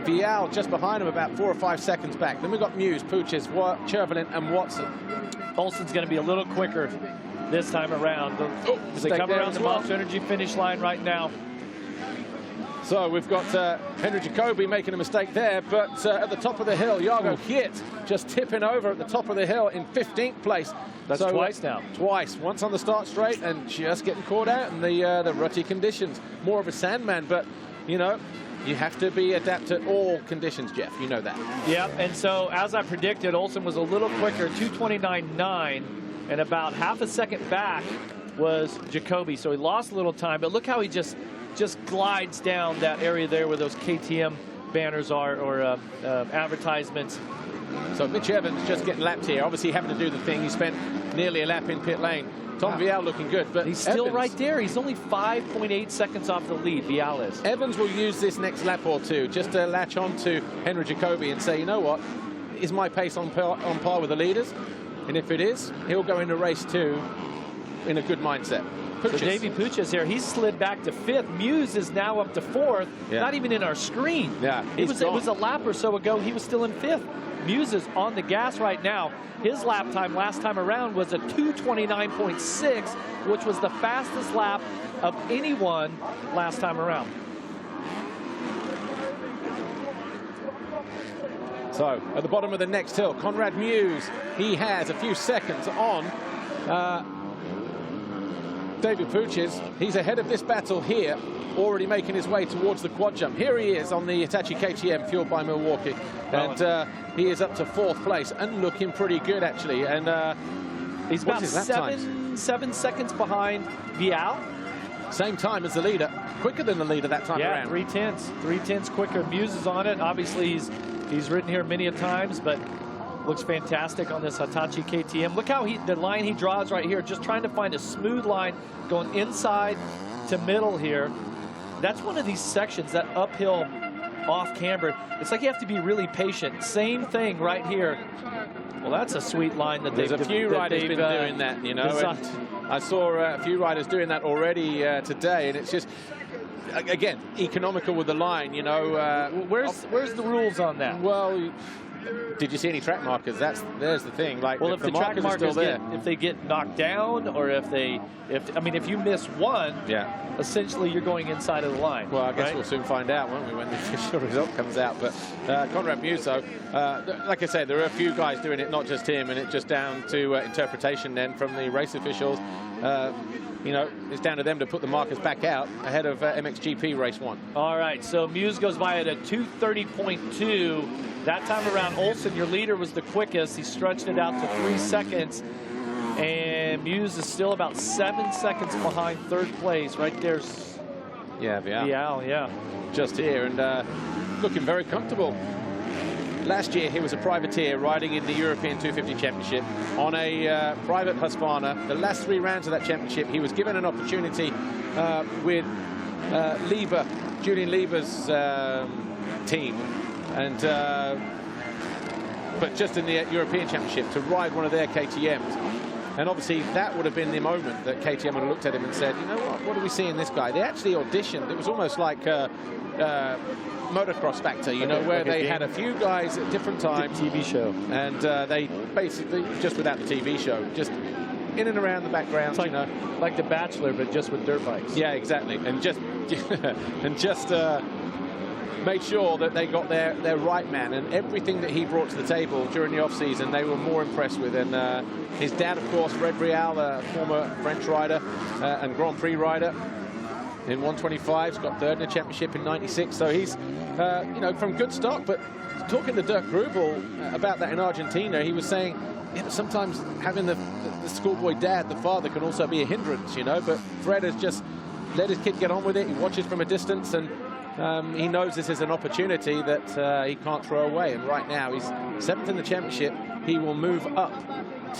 Vial just behind him, about 4 or 5 seconds back. Then we've got Muse, Puches, Chervelin and Watson. Olsen's going to be a little quicker this time around. As they come around the Monster Energy finish line right now. So we've got Henry Jacobi making a mistake there, but at the top of the hill, Kjer just tipping over at the top of the hill in 15th place. That's twice now. Twice. Once on the start straight and just getting caught out in the rutty conditions. More of a sandman, but, you know, you have to be adept to all conditions, Jeff. You know that. Yeah, and so as I predicted, Olsen was a little quicker, 2:29.9, and about half a second back was Jacobi. So he lost a little time, but look how he just glides down that area there where those KTM banners are, or advertisements. So Mitch Evans just getting lapped here, obviously having to do the thing. He spent nearly a lap in pit lane. Tom Vial looking good, but he's still right there. He's only 5.8 seconds off the lead, Vial is. Evans will use this next lap or two just to latch on to Henry Jacobi and say, you know what, is my pace on par with the leaders? And if it is, he'll go into race 2 in a good mindset. So Davey Puches here, he's slid back to 5th. Muse is now up to 4th, not even in our screen. Yeah, it was a lap or so ago, he was still in 5th. Muse is on the gas right now. His lap time last time around was a 2:29.6, which was the fastest lap of anyone last time around. So at the bottom of the next hill, Conrad Muse, he has a few seconds on David Puches. He's ahead of this battle here, already making his way towards the quad jump. Here he is on the Hitachi KTM, fueled by Milwaukee. And he is up to 4th place and looking pretty good, actually. And he's about 7 seconds behind Vial. Same time as the leader. Quicker than the leader that time around. 3/10 quicker. Muse is on it. Obviously, he's ridden here many a times, but looks fantastic on this Hitachi KTM. Look how the line he draws right here, just trying to find a smooth line going inside to middle here. That's one of these sections, that uphill off camber. It's like you have to be really patient. Same thing right here. Well, that's a sweet line that there's a few riders been doing that, you know. And I saw a few riders doing that already today, and it's just, again, economical with the line, you know. Where's the rules on that? Well, did you see any track markers? There's the thing. Like, well, if the track markers are still there, if they get knocked down, or if you miss one, essentially you're going inside of the line. Well, I guess right? we'll soon find out, won't we, when the official result comes out. But Conrad Musso, like I said, there are a few guys doing it, not just him, and it's just down to interpretation then from the race officials. You know, it's down to them to put the markers back out ahead of MXGP Race 1. All right, so Muse goes by at a 2:30.2. That time around, Olsen, your leader, was the quickest. He stretched it out to 3 seconds. And Muse is still about 7 seconds behind third place. Right there's Vial, yeah. Just here, and looking very comfortable. Last year, he was a privateer riding in the European 250 Championship on a private Husqvarna. The last 3 rounds of that championship, he was given an opportunity with Julian Lieber's team, and but just in the European Championship to ride one of their KTMs. And obviously, that would have been the moment that KTM would have looked at him and said, you know what do we see in this guy? They actually auditioned. It was almost like Motocross factor, you know, where they had a few guys at different times. TV show. And they basically, just without the TV show, just in and around the background, it's like, you know. Like The Bachelor, but just with dirt bikes. Yeah, exactly. And just made sure that they got their right man, and everything that he brought to the table during the off-season, they were more impressed with. And his dad, of course, Fred Brial, a former French rider and Grand Prix rider in 125s, got third in the championship in '96. So he's, you know, from good stock. But talking to Dirk Grubel about that in Argentina, he was saying, yeah, sometimes having the schoolboy dad, the father, can also be a hindrance, you know. But Fred has just let his kid get on with it. He watches from a distance, and he knows this is an opportunity that he can't throw away. And right now, he's 7th in the championship. He will move up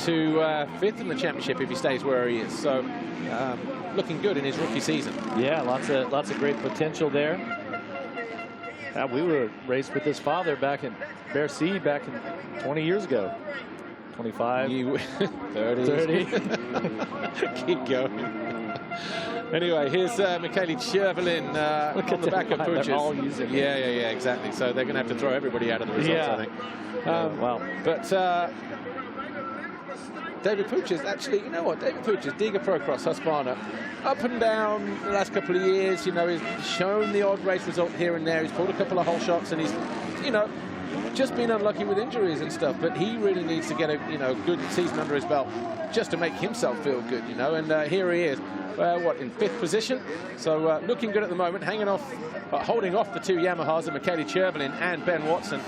to 5th in the championship if he stays where he is. So looking good in his rookie season. Yeah, lots of great potential there. We were raced with his father back in Bercy back in 20 years ago. 25, 30. Keep going. Anyway, here's Michele Chervelin on the back of Puches. They're all using it. Yeah, exactly. So they're going to have to throw everybody out of the results, I think. Wow. But David Puches, actually, you know what? David Puches, Diga Procross, Husqvarna, up and down the last couple of years. You know, he's shown the odd race result here and there. He's pulled a couple of hole shots, and he's, you know, just been unlucky with injuries and stuff. But he really needs to get a, you know, good season under his belt just to make himself feel good, you know. And here he is. In 5th position, so looking good at the moment, holding off the 2 Yamahas of Michele Chervelin and Ben Watson.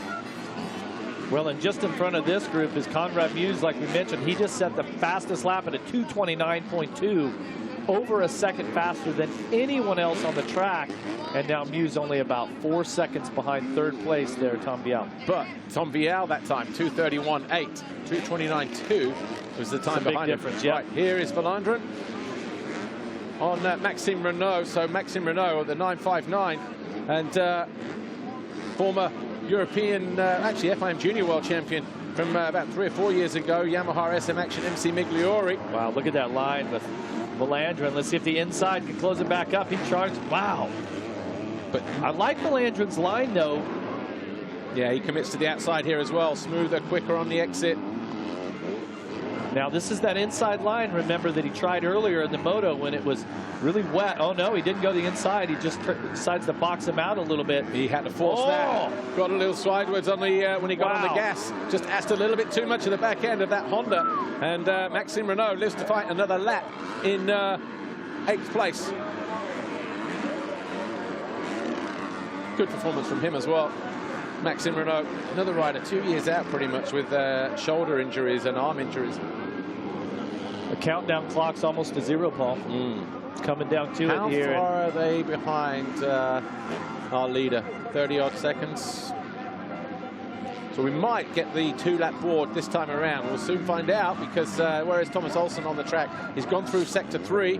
Well, and just in front of this group is Conrad Muse, like we mentioned. He just set the fastest lap at a 2:29.2, over a second faster than anyone else on the track. And now Muse only about 4 seconds behind third place there, Tom Vial. But Tom Vial that time, 2:31.8, 2:29.2 was the time behind him. Big difference, yeah. Right, here is Valandren on Maxime Renault. So Maxime Renault at the 959, and former European, actually FIM Junior World Champion from about 3 or 4 years ago, Yamaha SM Action MC Migliori. Wow, look at that line with Valandren. Let's see if the inside can close it back up. He charged. Wow. But I like Valandren's line, though. Yeah, he commits to the outside here as well. Smoother, quicker on the exit. Now, this is that inside line, remember, that he tried earlier in the moto when it was really wet. Oh, no, he didn't go the inside. He just decides to box him out a little bit. He had to force that. Got a little sideways on the when he got on the gas. Just asked a little bit too much of the back end of that Honda. And Maxime Renault lives to fight another lap in 8th place. Good performance from him as well. Maxime Renault, another rider, 2 years out pretty much with shoulder injuries and arm injuries. The countdown clock's almost to 0, Paul. It's coming down to it here. How far are they behind our leader? 30-odd seconds. So we might get the 2-lap board this time around. We'll soon find out, because whereas Thomas Olsen on the track, he's gone through sector 3.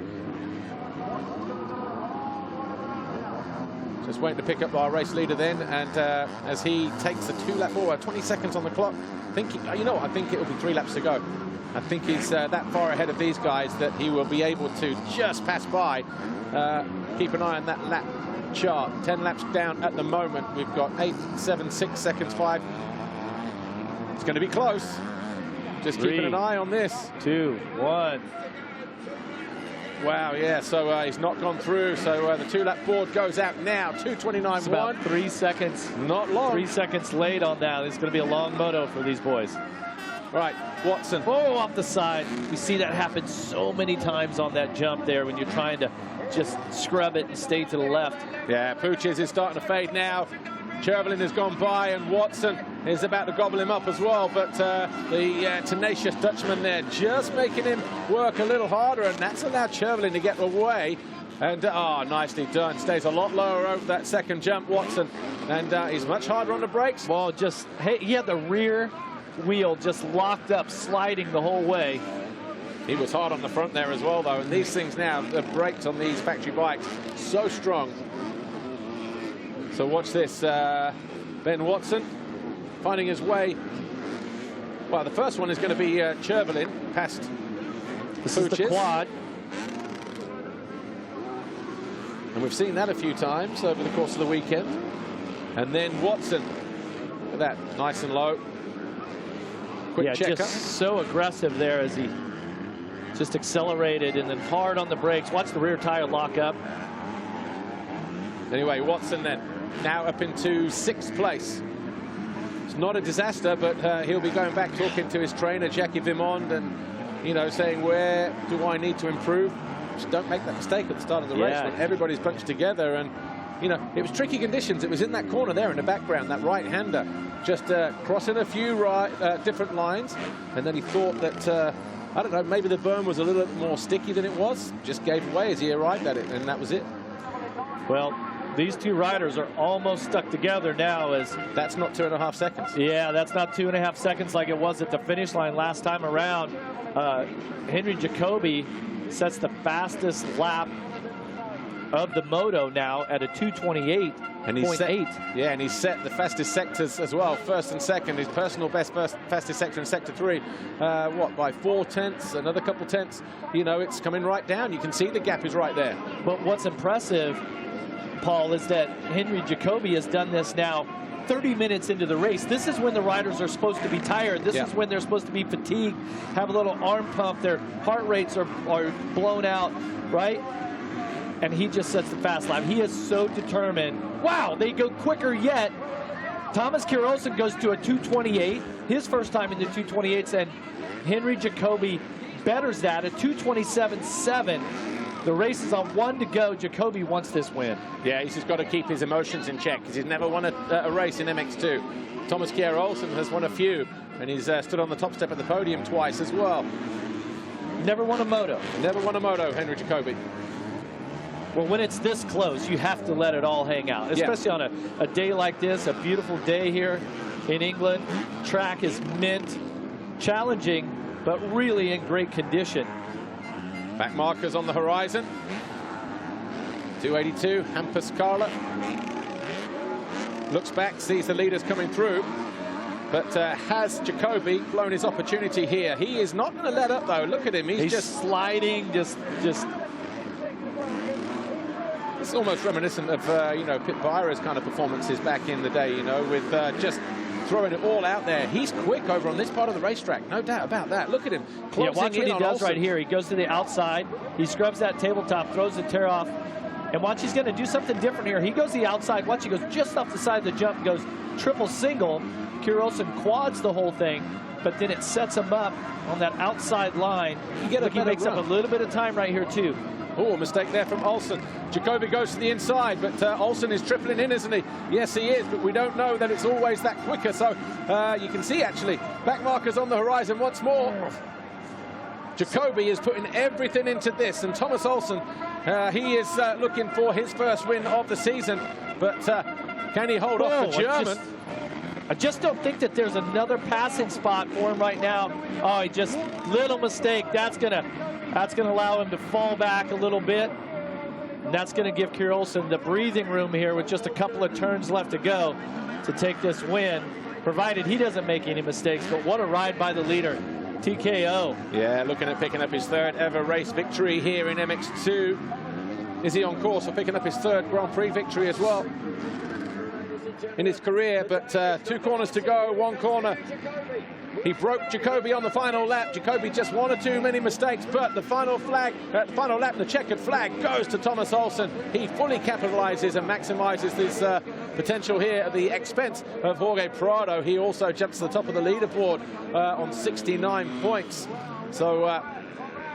Just waiting to pick up our race leader then, and as he takes the 2-lap forward, 20 seconds on the clock. I think you know, I think it'll be 3 laps to go. I think he's that far ahead of these guys that he will be able to just pass by. Keep an eye on that lap chart. 10 laps down at the moment. We've got 8, 7, 6 seconds, 5. It's going to be close. Just keeping an eye on this. 2, 1. Wow, yeah, so he's not gone through. So the 2-lap board goes out now. 2:29.1. About 3 seconds. Not long. 3 seconds late on that. It's going to be a long moto for these boys. Right, Watson. Oh, off the side. We see that happen so many times on that jump there when you're trying to just scrub it and stay to the left. Yeah, Puches is starting to fade now. Chervelin has gone by, and Watson is about to gobble him up as well. But the tenacious Dutchman there just making him work a little harder, and that's allowed Chervelin to get away. And, nicely done. Stays a lot lower over that second jump, Watson. And he's much harder on the brakes. Well, he had the rear wheel just locked up, sliding the whole way. He was hard on the front there as well, though. And these things now, the brakes on these factory bikes, so strong. So watch this. Ben Watson finding his way. Well, the first one is going to be Chervelin past This is the quad. And we've seen that a few times over the course of the weekend. And then Watson. Look at that, nice and low. Quick checker. Just so aggressive there as he just accelerated and then hard on the brakes. Watch the rear tire lock up. Anyway, Watson then now up into 6th place. It's not a disaster, but he'll be going back talking to his trainer, Jackie Vimond, and, you know, saying, where do I need to improve? Just don't make that mistake at the start of the race when everybody's bunched together. And, you know, it was tricky conditions. It was in that corner there in the background, that right-hander, just crossing a few different lines. And then he thought that, I don't know, maybe the berm was a little bit more sticky than it was. Just gave way as he arrived at it, and that was it. Well, these two riders are almost stuck together now. As that's not 2.5 seconds. Yeah, that's not 2.5 seconds like it was at the finish line last time around. Henry Jacobi sets the fastest lap of the moto now at a 2:28.8. And he's set, and he's set the fastest sectors as well, first and second. His personal best fastest sector in sector 3, by 4 tenths, another couple tenths. You know, it's coming right down. You can see the gap is right there. But what's impressive, Paul, is that Henry Jacobi has done this now 30 minutes into the race. This is when the riders are supposed to be tired. This is when they're supposed to be fatigued, have a little arm pump. Their heart rates are blown out, right? And he just sets the fast lap. He is so determined. Wow, they go quicker yet. Thomas Kjer Olsen goes to a 2:28, his first time in the 2:28s, and Henry Jacobi betters that at 2:27.7. The race is on 1 to go. Jacobi wants this win. Yeah, he's just got to keep his emotions in check because he's never won a race in MX2. Thomas Kjer Olsen has won a few, and he's stood on the top step at the podium twice as well. Never won a moto. Never won a moto, Henry Jacobi. Well, when it's this close, you have to let it all hang out, especially on a day like this, a beautiful day here in England. Track is mint, challenging, but really in great condition. Back markers on the horizon. 282, Hampus Carla. Looks back, sees the leaders coming through. But has Jacobi blown his opportunity here? He is not going to let up, though. Look at him. He's just sliding, just... It's almost reminiscent of, you know, Pit Byra's kind of performances back in the day, you know, with just throwing it all out there. He's quick over on this part of the racetrack, no doubt about that. Look at him. Yeah, watch what he does right here. He goes to the outside. He scrubs that tabletop, throws the tear off. And watch, he's going to do something different here. He goes to the outside. Watch, he goes just off the side of the jump, goes triple single. Kjer Olsen quads the whole thing, but then it sets him up on that outside line. He makes up a little bit of time right here, too. Oh, a mistake there from Olsen. Jacobi goes to the inside, but Olsen is tripling in, isn't he? Yes, he is, but we don't know that it's always that quicker. So you can see, actually, back markers on the horizon once more. Jacobi is putting everything into this, and Thomas Olsen, he is looking for his first win of the season, but can he hold off the German? I just don't think that there's another passing spot for him right now. Oh, he just, little mistake. That's gonna allow him to fall back a little bit. And that's gonna give Kjer Olsen the breathing room here with just a couple of turns left to go to take this win, provided he doesn't make any mistakes. But what a ride by the leader, TKO. Yeah, looking at picking up his 3rd ever race victory here in MX2. Is he on course for picking up his 3rd Grand Prix victory as well? in his career, but 2 corners to go, 1 corner. He broke Jacobi on the final lap. Jacobi just 1 or 2 many mistakes, but the final flag, final lap, the checkered flag goes to Thomas Olsen. He fully capitalizes and maximizes his potential here at the expense of Jorge Prado. He also jumps to the top of the leaderboard on 69 points. So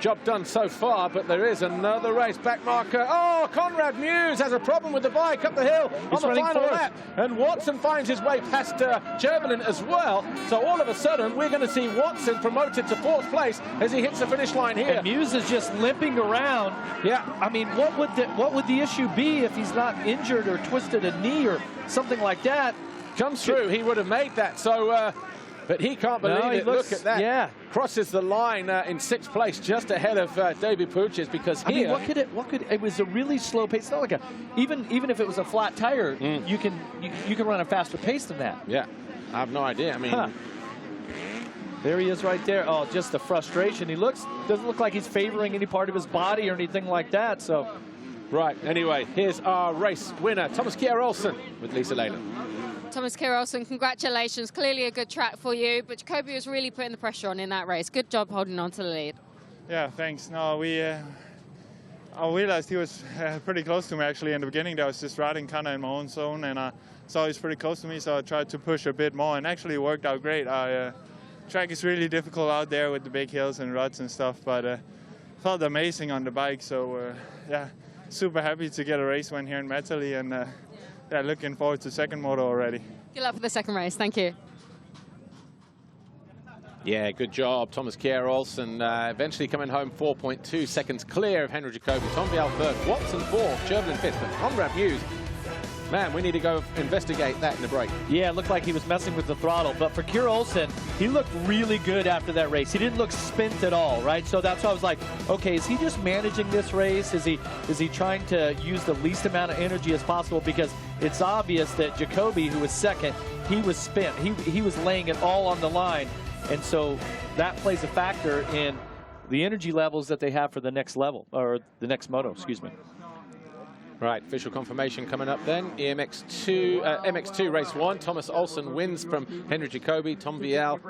job done so far, but there is another race. Back marker. Oh, Conrad Muse has a problem with the bike up the hill on the final lap. And Watson finds his way past Chervelin as well. So all of a sudden, we're going to see Watson promoted to 4th place as he hits the finish line here. And Muse is just limping around. Yeah. I mean, what would the issue be if he's not injured or twisted a knee or something like that? Comes through. He would have made that. So... but he can't believe it. Look at that. Yeah. Crosses the line in 6th place, just ahead of David Puches, because here... I mean, it was a really slow pace. It's not like even if it was a flat tire, you can run a faster pace than that. Yeah. I have no idea. I mean... There he is right there. Oh, just the frustration. He doesn't look like he's favoring any part of his body or anything like that, so... Right, anyway, here's our race winner, Thomas Kjer Olsen with Lisa Leyland. Thomas Kjer Olsen, congratulations. Clearly a good track for you, but Jacobi was really putting the pressure on in that race. Good job holding on to the lead. Yeah, thanks. No, I realized he was pretty close to me actually in the beginning. I was just riding kind of in my own zone, and I saw he was pretty close to me, so I tried to push a bit more, and actually it worked out great. Track is really difficult out there with the big hills and ruts and stuff, but felt amazing on the bike. So yeah, super happy to get a race win here in Matterley, and yeah, looking forward to second moto already. Good luck for the second race. Thank you. Yeah, good job, Thomas Kjer Olsen. Eventually coming home 4.2 seconds clear of Henry Jacobi. Tom Vial third, Watson 4th, Chervelin 5th, but Conrad Muse. Man, we need to go investigate that in the break. Yeah, it looked like he was messing with the throttle. But for Kjer Olsen, he looked really good after that race. He didn't look spent at all, right? So that's why I was like, okay, is he just managing this race? Is he trying to use the least amount of energy as possible? Because it's obvious that Jacobi, who was second, he was spent. He was laying it all on the line. And so that plays a factor in the energy levels that they have for the next level, or the next moto, excuse me. Right, official confirmation coming up then. MX2 Race 1. Thomas Olsen wins from Henry Jacobi, Tom Vial,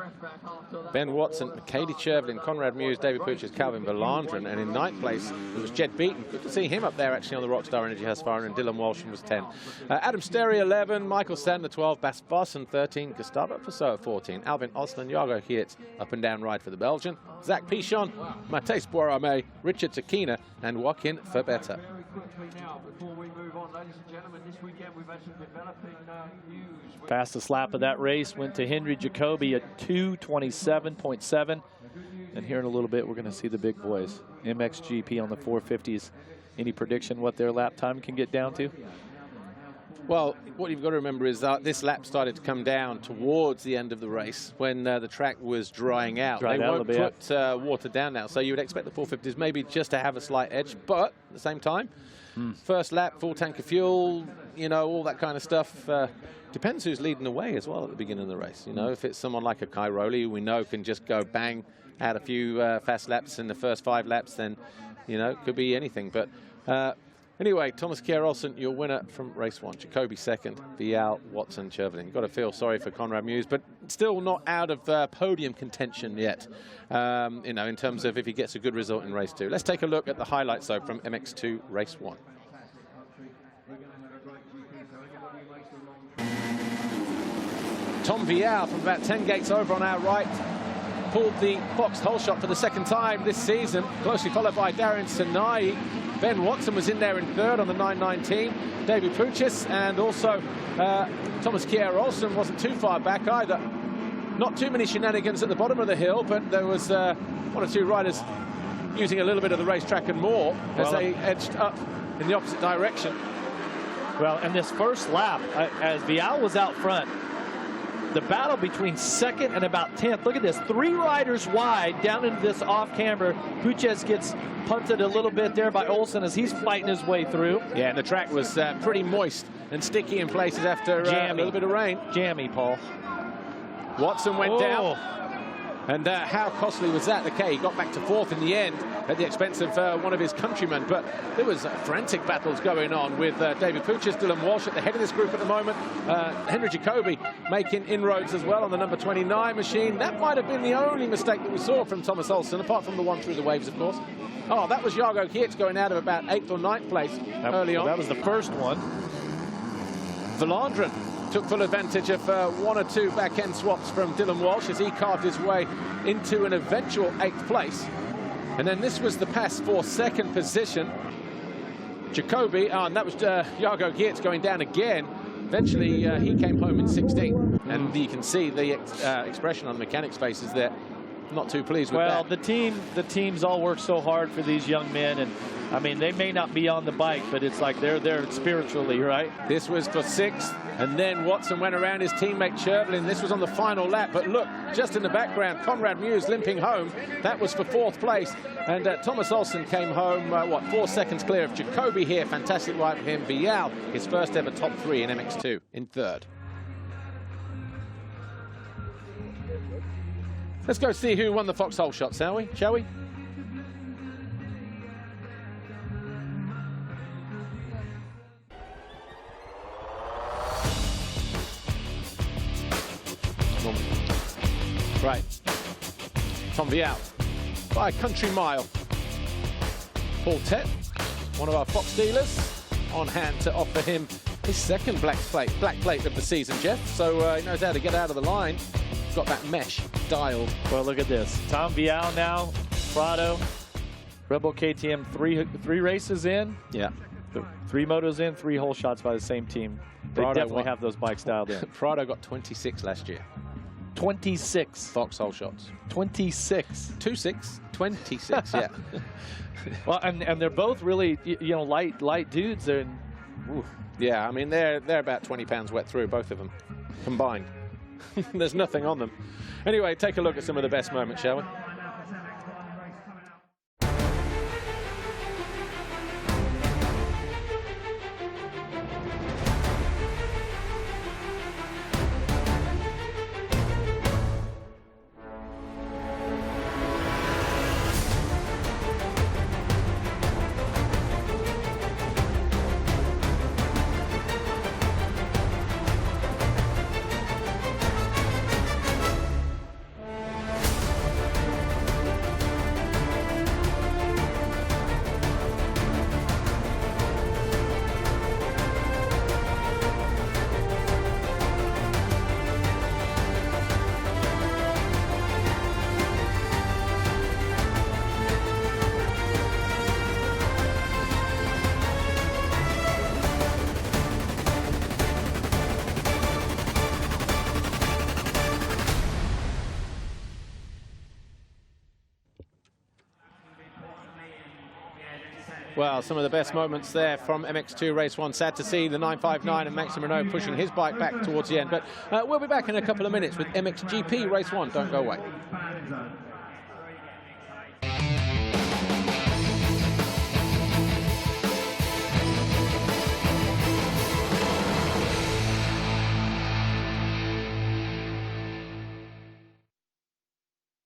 Ben Watson, Katie Chervelin, Conrad Muse, David Puches, Calvin Verlandren. And in 9th place, it was Jed Beaton. Good to see him up there actually on the Rockstar Energy Husqvarna, and Dylan Walsh was 10. Adam Sterry 11, Michael Sandler 12, Bas Vossen 13, Gustavo Pessoa 14, Alvin Olsen and Jago Geerts up and down ride for the Belgian, Zach Pichon, Matthijs Boerame, Richard Takina, and Joaquin Verbetta. Fastest lap of that race went to Henry Jacobi at 2:27.7. And here in a little bit, we're going to see the big boys. MXGP on the 450s. Any prediction what their lap time can get down to? Well, what you've got to remember is that this lap started to come down towards the end of the race when the track was drying out. They won't put water down now, so you would expect the 450s maybe just to have a slight edge, but at the same time, first lap, full tank of fuel, you know, all that kind of stuff. Depends who's leading the way as well at the beginning of the race. You know, if it's someone like a Cairoli, who we know can just go bang, add a few fast laps in the first 5 laps, then, you know, it could be anything. But anyway, Thomas Kjer Olsen, your winner from race 1. Jacobi second, Vial, Watson, Chervelin. You've got to feel sorry for Conrad Muse, but still not out of podium contention yet, you know, in terms of if he gets a good result in race 2. Let's take a look at the highlights, though, from MX2 race 1. Tom Vial from about 10 gates over on our right pulled the Fox hole shot for the second time this season, closely followed by Darren Sinai. Ben Watson was in there in third on the 919. David Puches, and also Thomas Kjer Olsen wasn't too far back either. Not too many shenanigans at the bottom of the hill, but there was 1 or 2 riders using a little bit of the racetrack and more as they edged up in the opposite direction. Well, in this first lap, as Vial was out front, the battle between second and about 10th. Look at this, 3 riders wide down into this off-camber. Puches gets punted a little bit there by Olsen as he's fighting his way through. Yeah, and the track was pretty moist and sticky in places after a little bit of rain. Jammy, Paul. Watson went down. And how costly was that? Okay, he got back to 4th in the end. at the expense of one of his countrymen. But there was frantic battles going on with David Puchis, Dylan Walsh at the head of this group at the moment. Henry Jacobi making inroads as well on the number 29 machine. That might have been the only mistake that we saw from Thomas Olsen, apart from the one through the waves, of course. Oh, that was Jago Kjer going out of about 8th or 9th place early on. That was the first one. Valandren took full advantage of one or two back-end swaps from Dylan Walsh as he carved his way into an eventual 8th place. And then this was the pass for 2nd position. Jacobi, and that was Jago Kjer going down again. Eventually, he came home in 16th. And you can see the expression on the mechanics' faces there. Not too pleased with that. Well, the teams all work so hard for these young men, and I mean, they may not be on the bike, but it's like they're there spiritually, right? This was for 6th, and then Watson went around his teammate Chervlin. This was on the final lap, but look, just in the background, Conrad Muse limping home. That was for 4th place, and Thomas Olsen came home, 4 seconds clear of Jacobi here. Fantastic ride for him. Vial, his first ever top 3 in MX2 in 3rd. Let's go see who won the foxhole shot, shall we? Right. Tom Vial by a country mile. Paul Tett, one of our Fox dealers, on hand to offer him his 2nd black plate of the season, Jeff. So he knows how to get out of the line. Got that mesh dialed. Well, look at this. Tom Vial now, Prado, Rebel KTM, three races in. Yeah. 3 motos in, 3 whole shots by the same team. They definitely have those bikes dialed in. Prado got 26 last year. 26 foxhole shots. 26. 26, yeah. Well, and they're both really, light dudes. And yeah, I mean, they're about 20 pounds wet through, both of them combined. There's nothing on them. Anyway, take a look at some of the best moments, shall we? Well, some of the best moments there from MX2 Race 1. Sad to see the 959 and Maxime Renault pushing his bike back towards the end. But we'll be back in a couple of minutes with MXGP Race 1. Don't go away.